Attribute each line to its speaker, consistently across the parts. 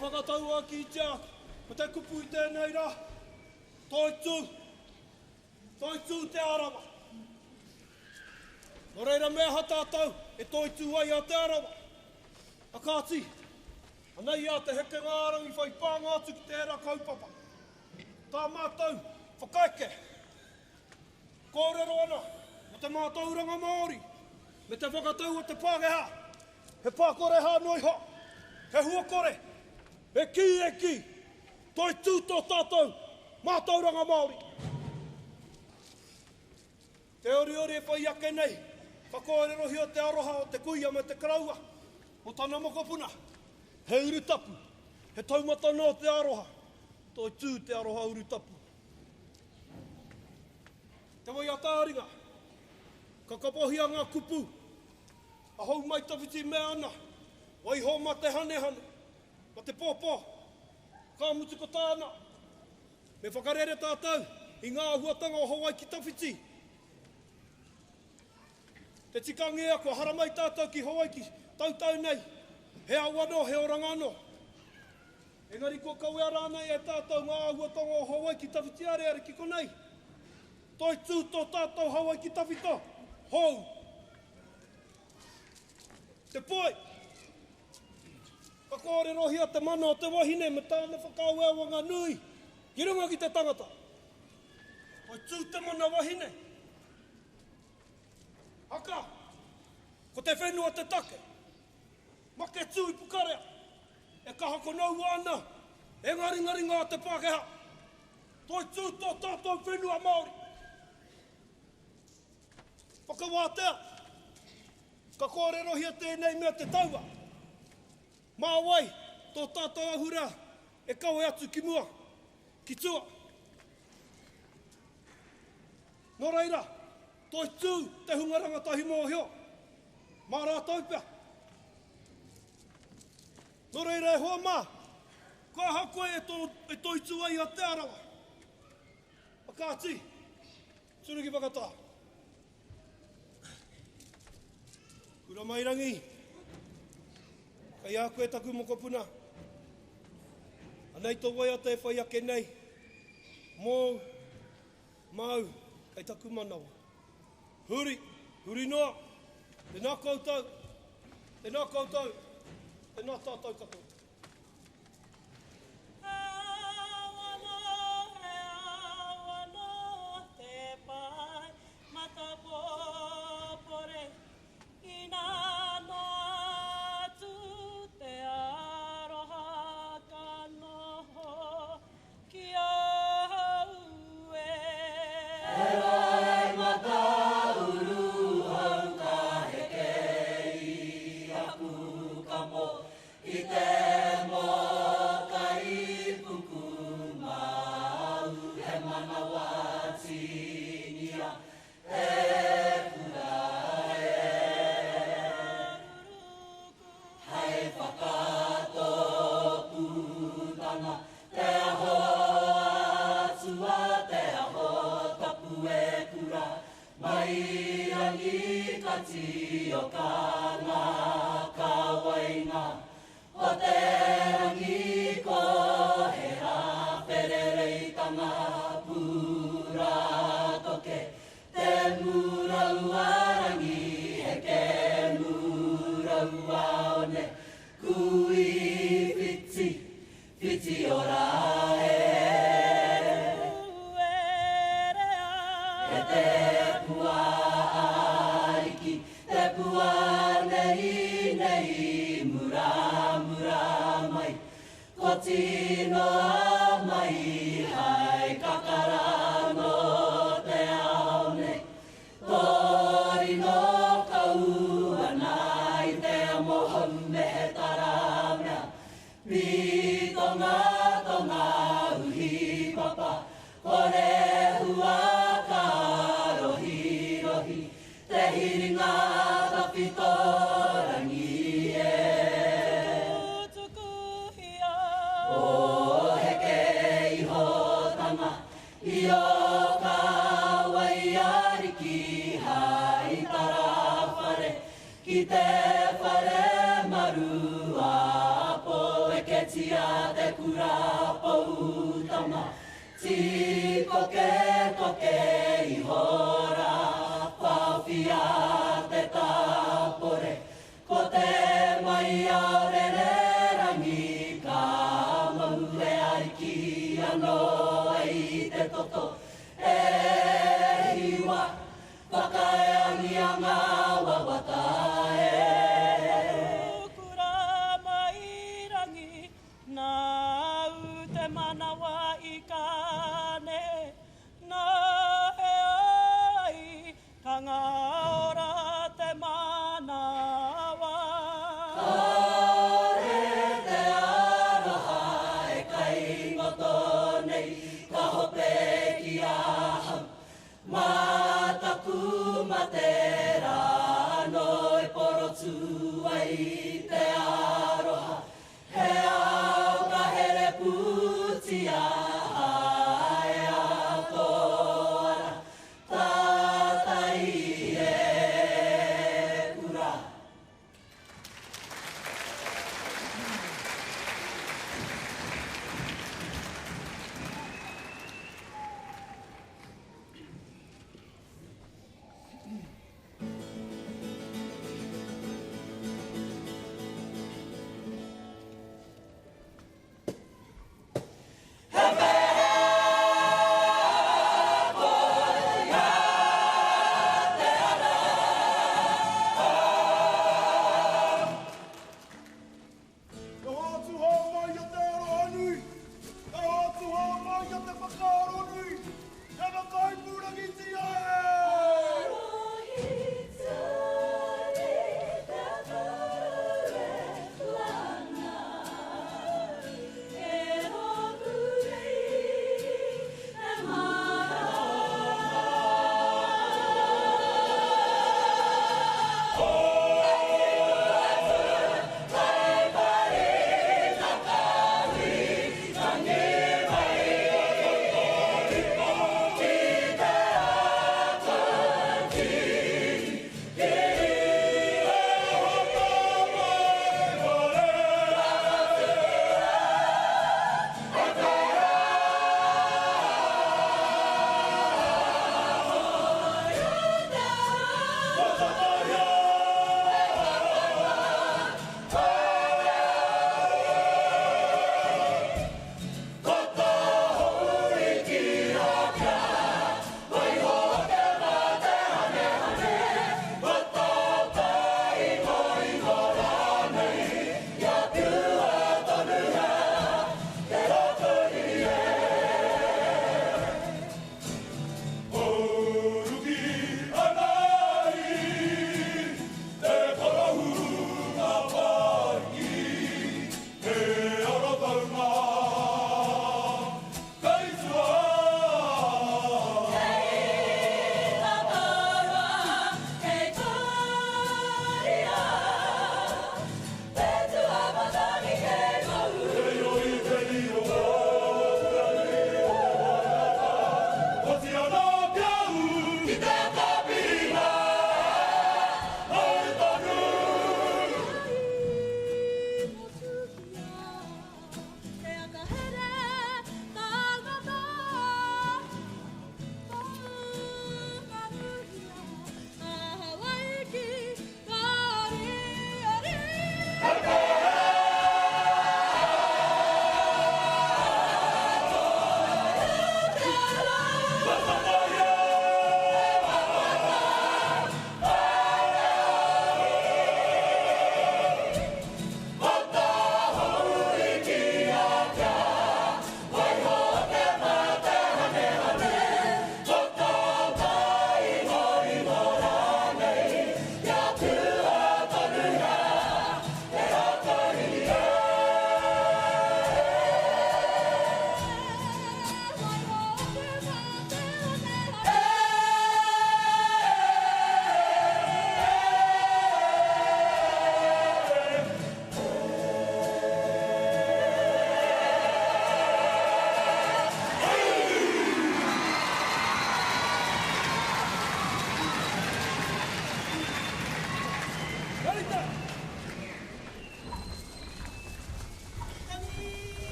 Speaker 1: whakataua ki tia, ko te kupu i tēnei rā, toi tū te arawa. Nō reira mea hatātau, e toi tū ai a te arawa. A kāti, anei a te heke ngārau i whai pānga atu ki te era kaupapa. Tā mātou, whakaike, kōrero ana, o te mātauranga Māori, me te whakatau o te Pākehā, he pākore hā noi ha, he huakore, e ki, toi tū tō tātou, mātauranga Māori. Te ori e whai ake nei, whakōrero hio te aroha o te kuia me te karaua, o tana mokopuna, he urutapu, he taumata no te aroha, toi tū te aroha urutapu. Te wai atāringa, ka kapohia ngā kupu, a hou mai tawhiti mea ana, wai ho ma te hane, ma te pōpō, ka mutu ko tāna, me whakarere tātou, i ngā huatanga o Hawaii ki tawhiti. Te tikangea ko haramai tātou ki Hawaii ki tautau nei, he awano, he orangano. Engari ko kaua rānei e tātou ngā huatanga o Hawaii ki tawhiti are ki konei. Toi tū tō tātou Hawaii ki tawhito, hou. Te poi, ka kōrero hia te mana o te wahine me tāna whakauewanga nui, ki runga ki te tangata. Toi tū te mana wahine. Haka, ko te whenua te take, make tū i pukarea, e kaha ko nau ana, e ngari ngā te Pākehā. Toi tū tō tātou whenua Māori. Whakawātea, ka kōrero hia tēnei mea te taua. Mā wai, tō tātou ahura, e kaue atu ki mua, ki tua. Nō reira, toi tū te hungaranga tahi mō hio, mā rātou pia. Nō reira e hoa mā, kua hakoe e toi tū ai a te arawa. Pakāti, tūruki whakataa. Kura mai rangi, kai a koe taku mokopuna. Anei tō wai ata e whai ake nei, mō, mau, kai taku manawa. Huri noa, tēnā koutou, tēnā tātou katoa.
Speaker 2: Ki te whare marua po e ke tia pautama Ti koke I hora Pawhia te tapore Ko te mai au rangi Ka maue ai ki ano ai te toto E hiwa Whakaeangi a ngā wawatae
Speaker 3: Kura mai rangi Nā u te manawa I kāne Nā he ai Ka ngā ora te manawa
Speaker 2: Kare te aroha E kai ngoto nei Ka hope ki aham Mātaku ma te rāno E porotu ai te aroha He au ka here puti a hae a tōra Tātai e kura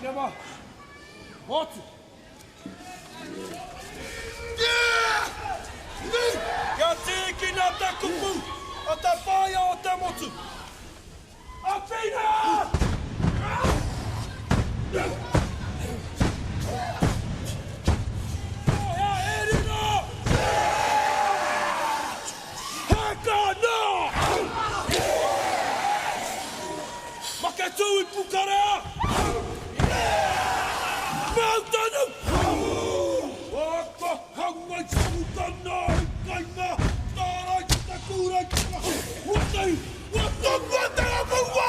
Speaker 1: Inama. Motu. Kia tiki nā te kupu. A te whaia o te motu. A pina! Ohea erina! Haka nā! Make tū I pukarea! Mautanu! Waka hangai samutana kai ngā tārai ta kūrai kama! Watai! Wata wata apawa!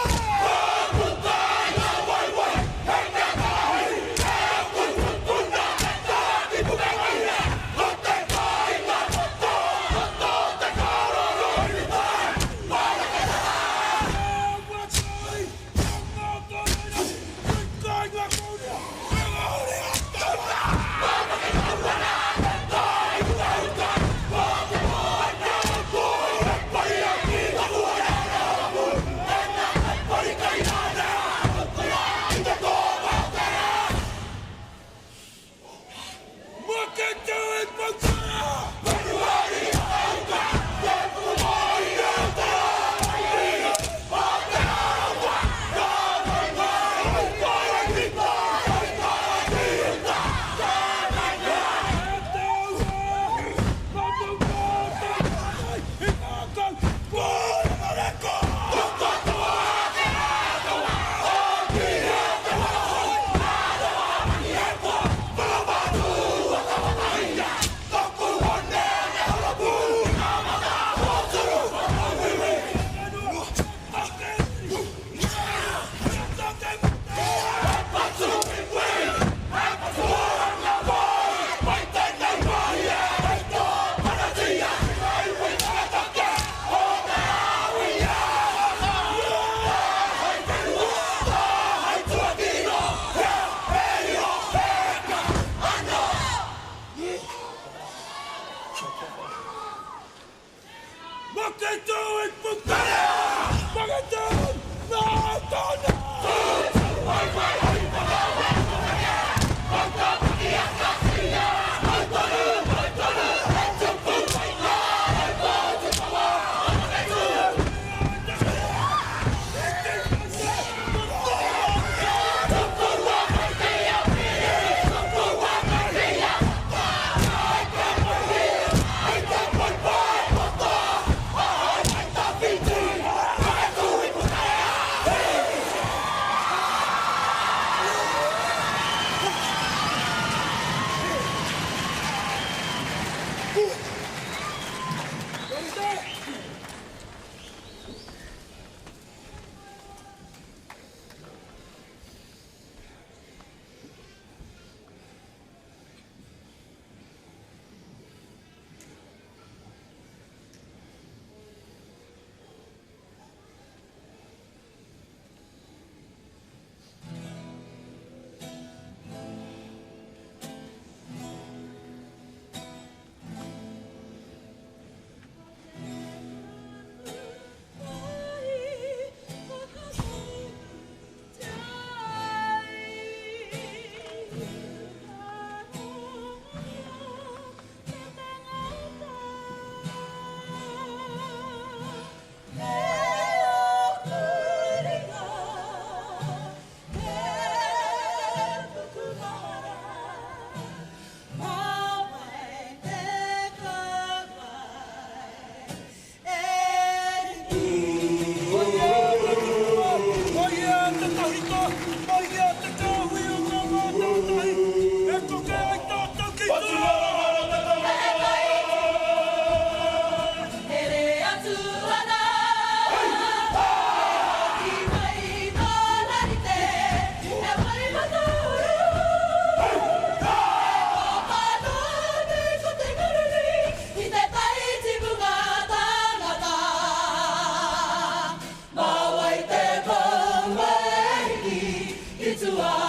Speaker 2: It's a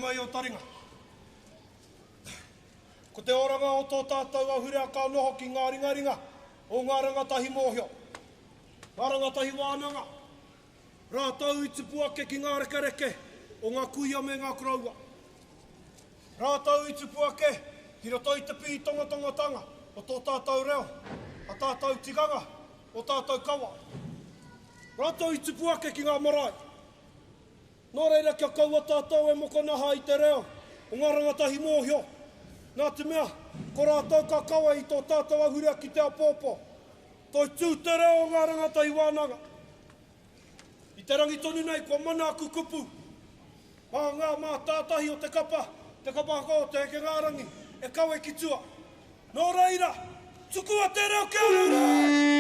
Speaker 1: ai o taringa. Ko te oranga o tō tātou a hurea ka noho ki ngā ringaringa o ngā rangatahi mōhio. Ngā rangatahi wānanga. Rātau i tupuake ki ngā rekereke o ngā kuia me ngā kuraua. Rātau i tupuake ki roto i te pī tongatongatanga o tō tātou reo, a tātou tiganga o tātou kawa. Rātau i tupuake ki ngā marae. Nō reira kia kaua tātou e moko naha i te reo o ngā rangatahi mōhio. Nā te mea, ko rātou ka kawa i tō tātou ahurea ki te apōpō. Toi tū te reo o ngā rangatahi wānanga. I te rangi tonu nei, kua mana aku kupu. Mā ngā mā tātahi o te kapa hako o te heke ngārangi, e kawe ki tua. Nō reira, tukua te reo kia rura!